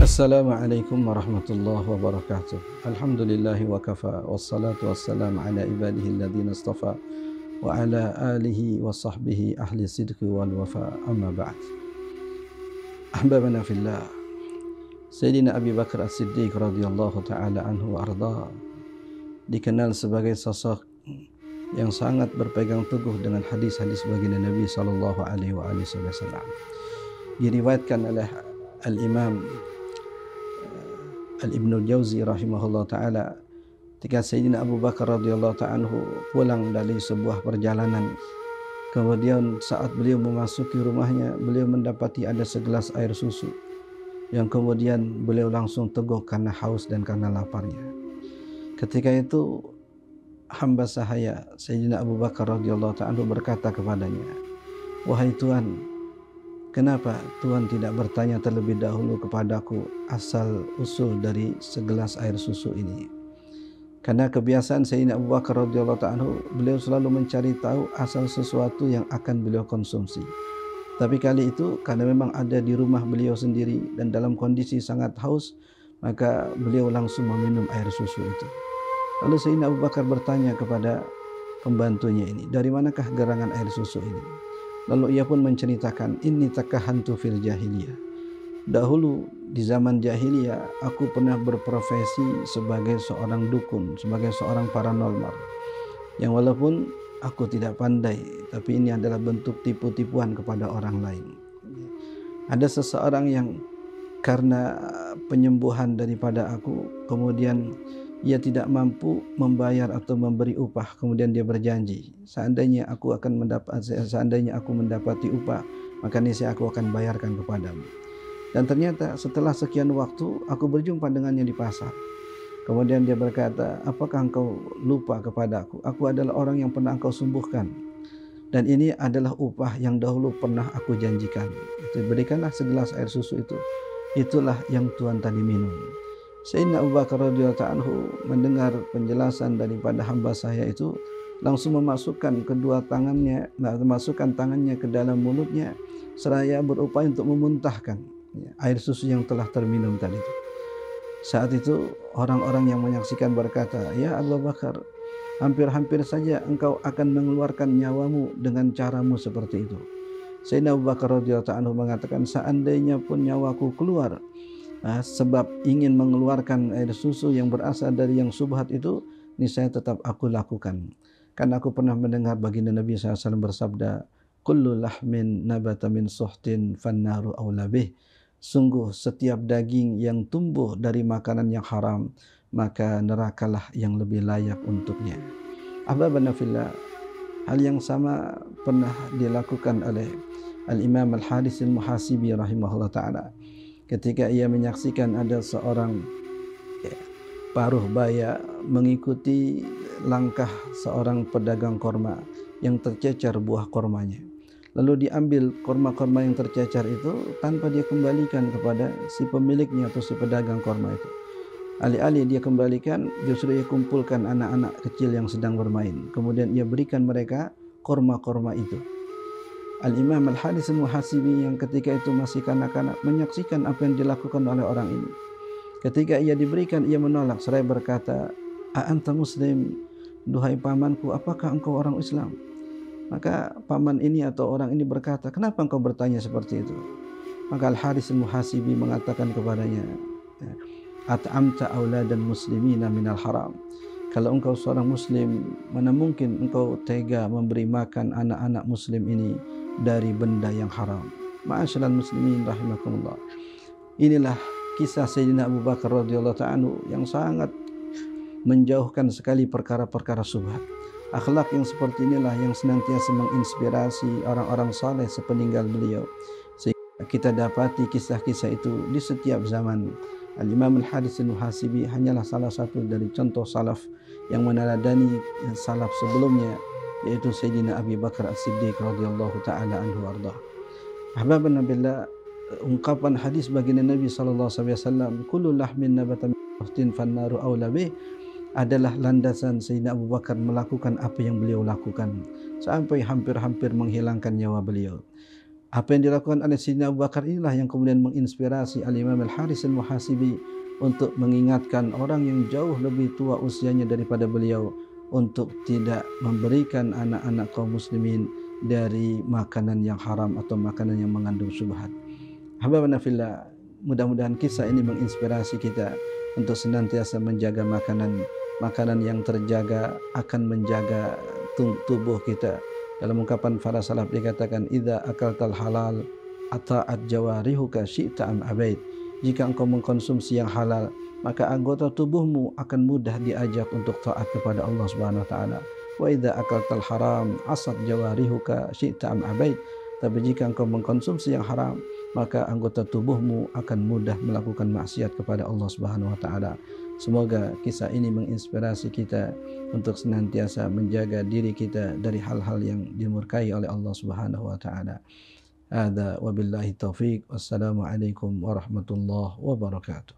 Assalamualaikum warahmatullahi wabarakatuh. Alhamdulillahi wa kafa, wassalatu wassalamu ala ibadihi alladhina istafa wa ala alihi wa sahbihi ahli sidqi wal wafa, amma ba'd. Ahbabana fillah, Sayyidina Abi Bakar As-Siddiq radhiyallahu ta'ala anhu wa arda dikenal sebagai sosok yang sangat berpegang teguh dengan hadis-hadis baginda Nabi sallallahu alaihi wasallam. Diriwayatkan oleh Al-Imam Al-Ibnu Jauzi rahimahullah ta'ala, ketika Sayyidina Abu Bakar radhiyallahu ta'ala pulang dari sebuah perjalanan, kemudian saat beliau memasuki rumahnya, beliau mendapati ada segelas air susu yang kemudian beliau langsung teguh karena haus dan karena laparnya. Ketika itu hamba sahaya Sayyidina Abu Bakar radhiyallahu ta'ala berkata kepadanya, "Wahai Tuan, kenapa Tuhan tidak bertanya terlebih dahulu kepadaku asal usul dari segelas air susu ini?" Karena kebiasaan Sayyidina Abu Bakar radhiyallahu ta'ala, beliau selalu mencari tahu asal sesuatu yang akan beliau konsumsi. Tapi kali itu karena memang ada di rumah beliau sendiri dan dalam kondisi sangat haus, maka beliau langsung meminum air susu itu. Lalu Sayyidina Abu Bakar bertanya kepada pembantunya ini, "Dari manakah gerangan air susu ini?" Lalu ia pun menceritakan, "Inni takahantu fil jahiliyah. Dahulu di zaman jahiliyah aku pernah berprofesi sebagai seorang dukun, sebagai seorang paranormal. Yang walaupun aku tidak pandai, tapi ini adalah bentuk tipu-tipuan kepada orang lain. Ada seseorang yang karena penyembuhan daripada aku, kemudian ia tidak mampu membayar atau memberi upah, kemudian dia berjanji, seandainya aku mendapati upah, maka niscaya aku akan bayarkan kepadamu. Dan ternyata setelah sekian waktu aku berjumpa dengannya di pasar. Kemudian dia berkata, apakah engkau lupa kepadaku? Aku adalah orang yang pernah engkau sembuhkan. Dan ini adalah upah yang dahulu pernah aku janjikan. Itu, berikanlah segelas air susu itu. Itulah yang Tuhan tadi minum." Sayyidina Abu Bakar radhiyallahu ta'ala mendengar penjelasan daripada hamba saya itu, langsung memasukkan tangannya ke dalam mulutnya seraya berupaya untuk memuntahkan air susu yang telah terminum tadi itu. Saat itu orang-orang yang menyaksikan berkata, "Ya Abu Bakar, hampir-hampir saja engkau akan mengeluarkan nyawamu dengan caramu seperti itu." Sayyidina Abu Bakar radhiyallahu ta'ala mengatakan, "Seandainya pun nyawaku keluar sebab ingin mengeluarkan air susu yang berasal dari yang subhat itu, niscaya tetap aku lakukan. Karena aku pernah mendengar baginda Nabi SAW bersabda, kullu lahmin nabata min suhtin fannaru awla bih. Sungguh setiap daging yang tumbuh dari makanan yang haram, maka nerakalah yang lebih layak untuknya." Ahbabana fillah, hal yang sama pernah dilakukan oleh Al-Imam Al-Harits Al-Muhasibi rahimahullah ta'ala. Ketika ia menyaksikan ada seorang paruh baya mengikuti langkah seorang pedagang korma yang tercecer buah kormanya. Lalu diambil korma-korma yang tercecer itu tanpa dia kembalikan kepada si pemiliknya atau si pedagang korma itu. Alih-alih dia kembalikan, justru ia kumpulkan anak-anak kecil yang sedang bermain. Kemudian ia berikan mereka korma-korma itu. Al-Imam Al-Harits Al-Muhasibi yang ketika itu masih kanak-kanak menyaksikan apa yang dilakukan oleh orang ini. Ketika ia diberikan, ia menolak seraya berkata, "A'anta muslim? Duhai pamanku, apakah engkau orang Islam?" Maka paman ini atau orang ini berkata, "Kenapa engkau bertanya seperti itu?" Maka Al-Harits Al-Muhasibi mengatakan kepadanya, "At'amta auladan muslimina minal haram." Kalau engkau seorang muslim, mana mungkin engkau tega memberi makan anak-anak muslim ini dari benda yang haram. Ma'asyiral muslimin rahimakumullah. Inilah kisah Sayyidina Abu Bakar radhiyallahu ta'ala yang sangat menjauhkan sekali perkara-perkara subhat. Akhlak yang seperti inilah yang senantiasa menginspirasi orang-orang saleh sepeninggal beliau, sehingga kita dapati kisah-kisah itu di setiap zaman. Al-Imam Al-Harits Al-Muhasibi hanyalah salah satu dari contoh salaf yang meneladani salaf sebelumnya, yaitu Sayyidina Abi Bakar As-Siddiq radhiyallahu ta'ala anhu wardah. Ahbabana billah, ungkapan hadis baginda Nabi sallallahu alaihi wasallam, kullu lahmin nabata min suhtin fannaru awla bih, adalah landasan Sayyidina Abu Bakar melakukan apa yang beliau lakukan sampai hampir-hampir menghilangkan nyawa beliau. Apa yang dilakukan oleh Sayyidina Abu Bakar inilah yang kemudian menginspirasi Al-Imam Al-Haris Al-Muhasibi untuk mengingatkan orang yang jauh lebih tua usianya daripada beliau untuk tidak memberikan anak-anak kaum muslimin dari makanan yang haram atau makanan yang mengandung syubhat. Habibana fillah, mudah-mudahan kisah ini menginspirasi kita untuk senantiasa menjaga makanan yang terjaga akan menjaga tubuh kita. Dalam ungkapan para salaf dikatakan, idza akaltal halal ata'at jawarihuka syi'ta am abaid. Jika engkau mengkonsumsi yang halal, maka anggota tubuhmu akan mudah diajak untuk taat kepada Allah Subhanahu wa taala. Wa idza akaltal haram asat jawarihuka syi'ta am abaid. Tapi jika engkau mengkonsumsi yang haram, maka anggota tubuhmu akan mudah melakukan maksiat kepada Allah Subhanahu wa taala. Semoga kisah ini menginspirasi kita untuk senantiasa menjaga diri kita dari hal-hal yang dimurkai oleh Allah Subhanahu wa taala. Hadza wabillahi taufik. Wassalamualaikum warahmatullahi wabarakatuh.